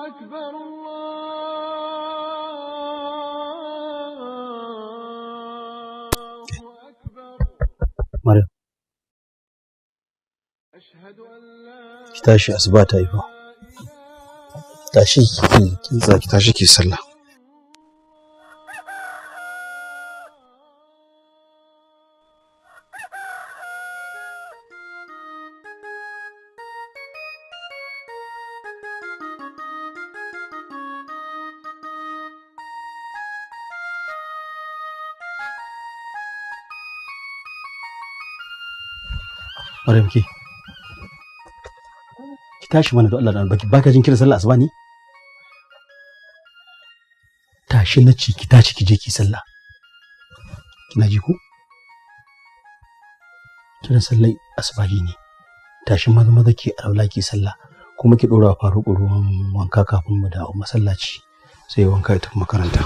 أكبر الله أكبر. مريم ki tashi asuba ta yi fa. Tashi ki za ki tashi ki sallah. Maryam ki tashi mana da Allah da baki baka jin kiran sallah asuba ne? Tashi na ci ki tashi ki je ki sallah. Kina ji ko? Kiran sallah asuba ne. Tashi maza maza ki aula ki sallah kuma ki dora faru ruwan wanka kafin mu dawo masallaci sai wanka ya tafi makaranta.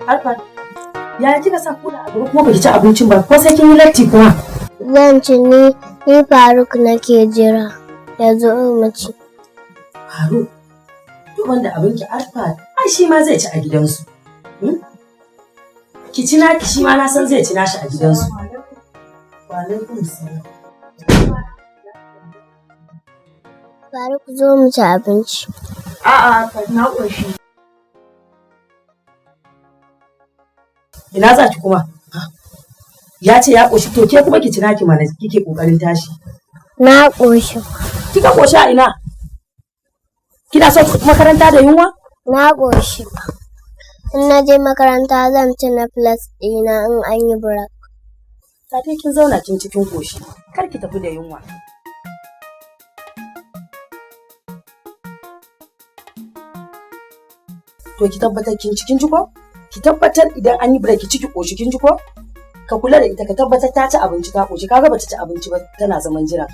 Arfan, ya kika sa kula a gaba kuma baki ci abincin ba ko sai kin yi latti kuma? Zan ci ni Faruk nake jira ya zo mu ci. Faruk, duk wanda abinki Arfan, ai shi ma zai ci a gidansu. Ki ci naki shi ma na san zai ci nashi a gidansu. Wa alaikum salam. Faruk zo mu ci abinci. A'a, na ƙoshi. Ina za ki kuma? Ya ce ya ƙoshi to ke kuma ki ci naki mana kike ƙoƙarin tashi. Na ƙoshi. Kika ƙoshi a ina? Kina so makaranta da yunwa? Na ƙoshi. In na je makaranta zan ci na plus ɗina in an yi break. Ta dai kin zauna kin cikin ƙoshi. Kar ki tafi da yunwa. To ki tabbatar kin cikin jiko? Ki tabbatar idan an yi break ki ciki ƙoshi kin jiko? Ka kula da ita ka tabbatar ta ci abinci ta ƙoshi kaga bata ci abinci ba tana zaman jira.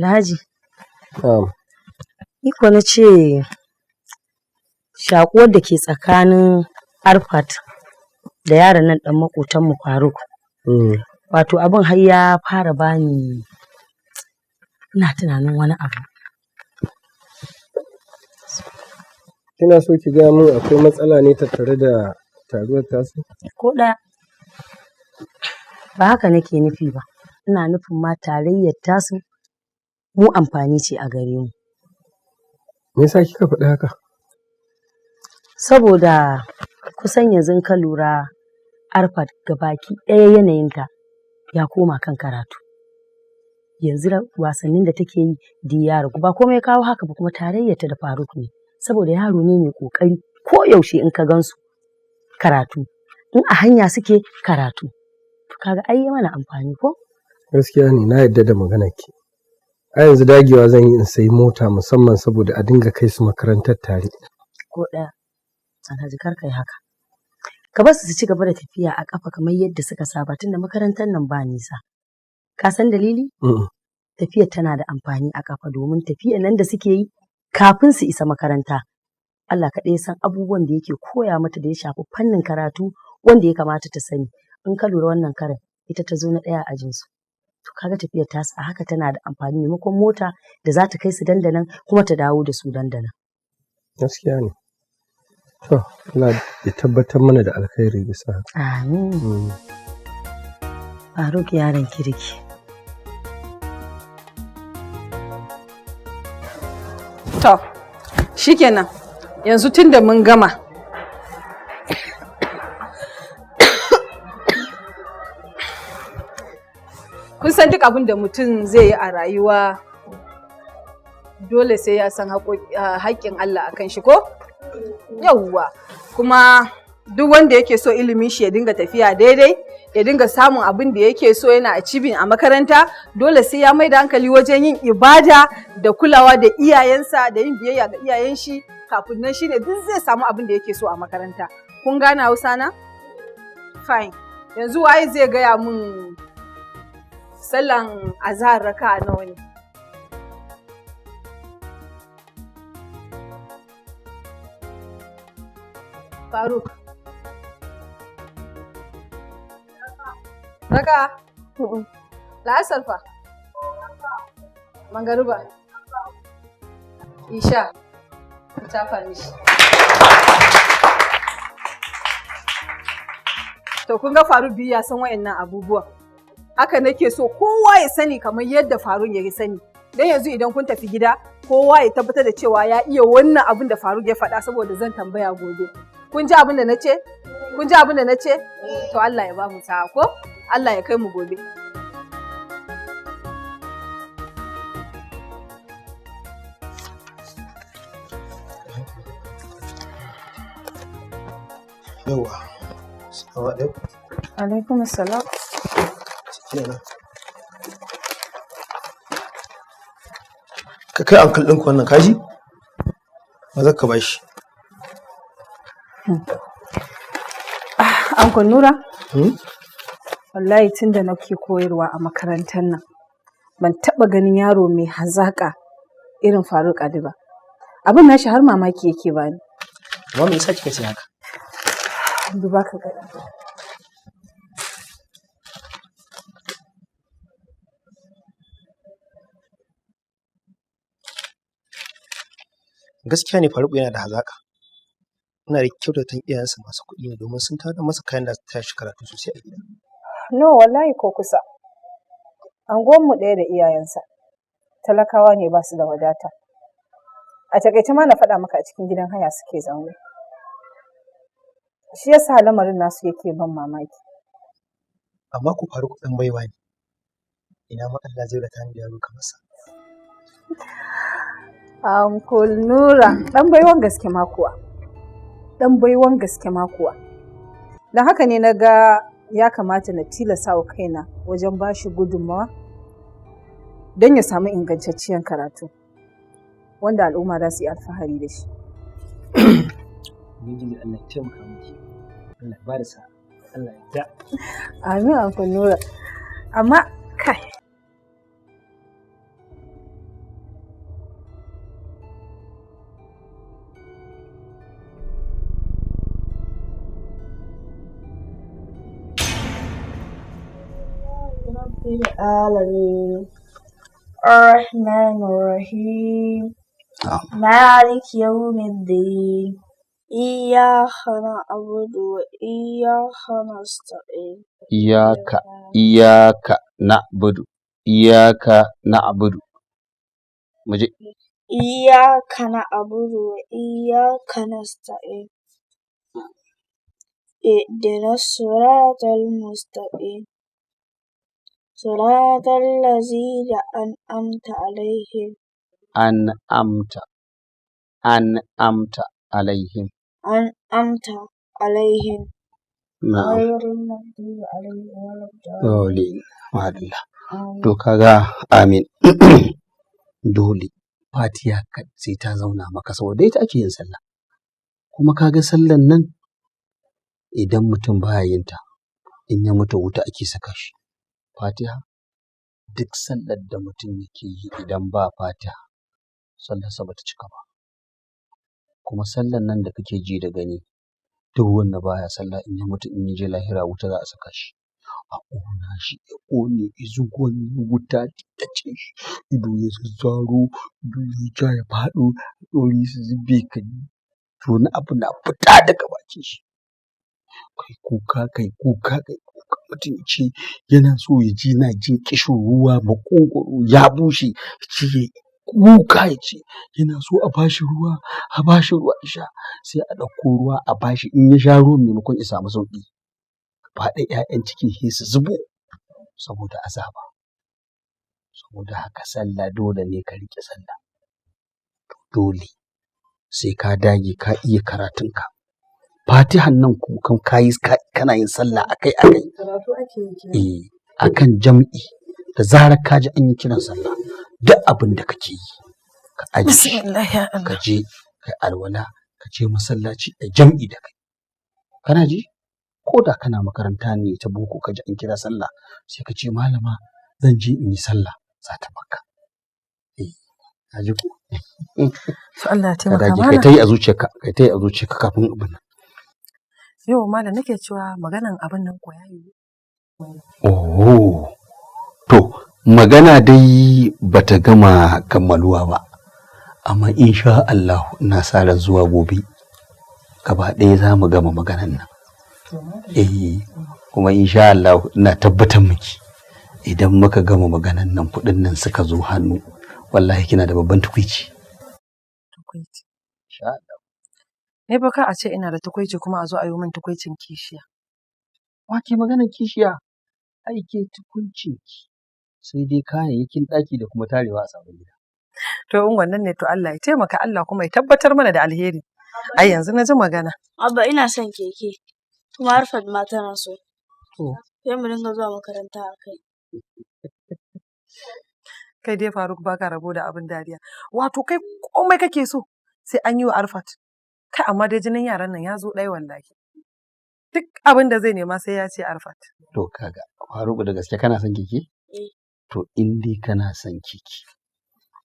Alhaji. Iko na ce shakuwar da ke tsakanin Arfat da yaron nan ɗan maƙotanmu Faruk. Wato abin har ya fara bani ina tunanin wani abu. Kina so ki gaya min akwai matsala ne tattare da taruwar tasu? Ko ɗaya. Ba haka nake nufi ba. Ina nufin ma tarayyar tasu mu amfani ce a gare mu. Me yasa kika faɗi haka? Saboda kusan yanzu ka lura Arfat gabaki ɗaya yanayinta ya koma kan karatu. Yanzu wasannin da take yi da yaro ba komai ya kawo haka ba kuma tarayyarta da Faruk ne. Saboda yaro ne mai ƙoƙari ko yaushe in ka gansu karatu. In a hanya suke karatu. Kaga ai mana amfani ko? Gaskiya ne na yadda da maganar ki. A yanzu dagewa zan yi in sayi mota musamman saboda a dinga kai su makarantar tare. Ko ɗaya, Alhaji kar kai haka. Ka bar su ci gaba da tafiya a ƙafa kamar yadda suka saba tunda makarantar nan ba nisa. Ka san dalili? Tafiyar tana da amfani a ƙafa domin tafiyar nan da suke yi kafin su isa makaranta. Allah kaɗai san abubuwan da yake koya mata da ya shafi fannin karatu wanda ya kamata ta sani. In ka lura wannan karin ita ta zo na ɗaya a ajinsu. To kaga tafiyar tasu a haka tana da amfani maimakon mota da za ta kai su dandanan kuma ta dawo da su dandanan. Gaskiya ne. To Allah ya tabbatar mana da alkhairi bisa. Amin. Faruk yaron kirki. To, shikenan. Yanzu tun da mun gama. Kun san duk abin da mutum zai yi a rayuwa dole sai ya san haƙƙin Allah a kan shi ko? Yawwa. Kuma duk wanda yake so ilimin shi ya dinga tafiya daidai, ya dinga samun abin da yake so yana achieving a makaranta, dole sai ya mai da hankali wajen yin ibada da kulawa da iyayensa da yin biyayya ga iyayen shi, kafin nan shine duk zai samu abin da yake so a makaranta. Kun gane Hausa na? Fine. Yanzu waye zai gaya mun sallan azhar raka'a nawa ne? Faruk. Raka? La'asar fa? Magariba? Isha? Ta mishi. To kun ga Faruk biyu ya san wa'annan abubuwan. Haka nake so kowa ya sani kamar yadda Faruk ya sani. Dan yanzu idan kun tafi gida, kowa ya tabbatar da cewa ya iya wannan abin da Faruk ya faɗa saboda zan tambaya gobe. Kun ji abin da na ce? Kun ji abin da na ce? To Allah ya ba mu sa'a ko? Allah ya kai mu gobe. Yawa. Assalamu alaikum. Alaikum assalam. Ka kai ankal ɗinku wannan kaji? Maza ka bashi. Ankon Nura? Wallahi tun da nake koyarwa a makarantar nan, ban taɓa ganin yaro mai hazaƙa irin Faruk Ali ba. Abin nashi har mamaki yake bani. Amma me yasa kika ce haka? Duba ka gani. Gaskiya ne Faruk yana da hazaƙa. Ina da kyautatan iyayensa masu kuɗi ne domin sun tada masa kayan da ta shi karatu sosai a gida. No, wallahi ko kusa. Anguwanmu ɗaya da iyayensa. Talakawa ne ba su da wadata. A takaice ma na faɗa maka a cikin gidan haya suke zaune. Shi yasa lamarin nasu yake ban mamaki. Amma ku Faruk ɗan baiwa ne. Ina ma Allah zai rata ni da yaro kamar sa. Uncle Nura, ɗan baiwan gaske ma kuwa. Ɗan baiwan gaske ma kuwa. Don haka ne na ga ya kamata na tilasa wa kaina wajen ba shi gudunmawa don ya samu ingantacciyar karatu wanda al'umma za su yi alfahari da shi. Ubangiji Allah ya taimaka miki. Allah ya bada sa'a. Allah ya ja. Amin Uncle Nura. Amma kai. العالمين الرحمن الرحيم مالك يوم الدين إياك نعبد وإياك نستعين إياك نعبد إياك نعبد وإياك نستعين اهدنا الصراط المستقيم صراط الذين أنعمت عليهم أنعمت عليهم غير المغضوب عليهم ولا الضالين. Madalla. To kaga amin. Dole Fatiha sai ta zauna maka saboda ita ake yin sallah. Kuma kaga sallan nan idan mutum baya yin ta in ya mutu wuta ake saka shi. Fatiha duk sallar da mutum yake yi idan ba Fatiha sallarsa bata cika ba. Kuma sallar nan da kake ji da gani duk wanda baya sallah in ya mutu in ya je lahira wuta za a saka shi. A ƙona shi ya ƙone izugon wuta ta ce shi ido ya zazzaro ido ya ja ya faɗo ɗori su zube ka to na abu na fita daga bakin shi. Kai kuka mutum ce yana so ya ji na jin kishin ruwa maƙogwaro ya bushe ce kuka ya ce yana so a bashi ruwa ya sha, sai a ɗauko ruwa a bashi, in ya sha ruwan maimakon ya samu sauƙi faɗa 'ya'yan cikin shi su zubo saboda azaba. Saboda haka sallah dole ne ka riƙe sallah, dole sai ka dage ka iya karatunka. Fatihan nan kukan kana yin sallah akai. Akan jam'i da zarar ka ji an yi kiran sallah duk abin da kake yi ka aji ka je kai alwala ka je masallaci a jam'i da kai. Kana ji? Ko da kana makaranta ne ta boko ka ji an kira sallah sai ka ce malama zan je in yi sallah za ta baka. Ka ji ko? To Allah ya taimaka mana. Kai ta yi a zuciyarka kafin abin nan. Yau malam nake cewa maganan abin nan ko yayi. Oh, to magana dai bata gama kammaluwa ba, amma insha Allah ina sa ran zuwa gobe gaba ɗaya za mu gama maganan nan. Kuma insha Allah ina tabbatar miki idan muka gama maganan nan kuɗin nan suka zo hannu wallahi kina da babban tukuici. Insha Allah. Ne ba ka a ce ina da tukuici kuma a zo a yi min tukuicin kishiya. Wace maganar kishiya? Aike tukuncinki sai dai kayayyakin ɗaki da kuma tarewa a sabon gida. To in wannan ne to Allah ya taimaka, Allah kuma ya tabbatar mana da alheri. Ai yanzu na ji magana. Abba ina son keke kuma Arfat ma tana so. Sai mu dinga zuwa makaranta a kai. Kai dai Faruk baka rabo da abin dariya. Wato kai komai kake so sai an yi wa Arfat. Kai amma dai jinin yaran nan ya zo ɗaya wallahi. Duk abin da zai nema sai ya ce Arfat. To kaga Faruku da gaske kana son keke? To in dai kana son keke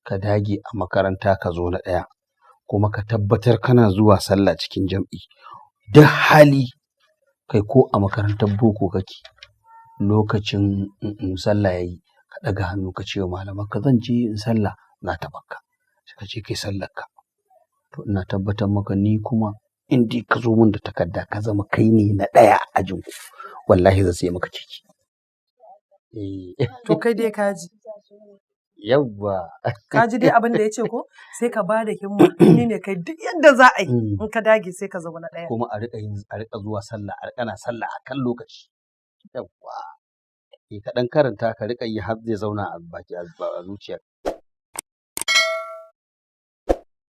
ka dage a makaranta ka zo na ɗaya kuma ka tabbatar kana zuwa sallah cikin jam'i. Duk hali kai ko a makarantar boko kake lokacin sallah yayi ka ɗaga hannu ka ce wa malaman ka zan je in sallah za ta baka. Sai ka je kai sallar ka. To ina tabbatar maka ni kuma in dai ka zo min da takarda ka zama kai ne na ɗaya a jinku wallahi zan sai maka ciki. To kai dai kaji. Yawwa. Kaji dai abin da ya ce ko sai ka ba da himma ni ne kai duk yadda za a yi in ka dage sai ka zama na ɗaya. Kuma a riƙa zuwa sallah a riƙa na sallah a kan lokaci. Yawwa. Ka ɗan karanta ka riƙa yi har zai zauna a baki a zuciyar.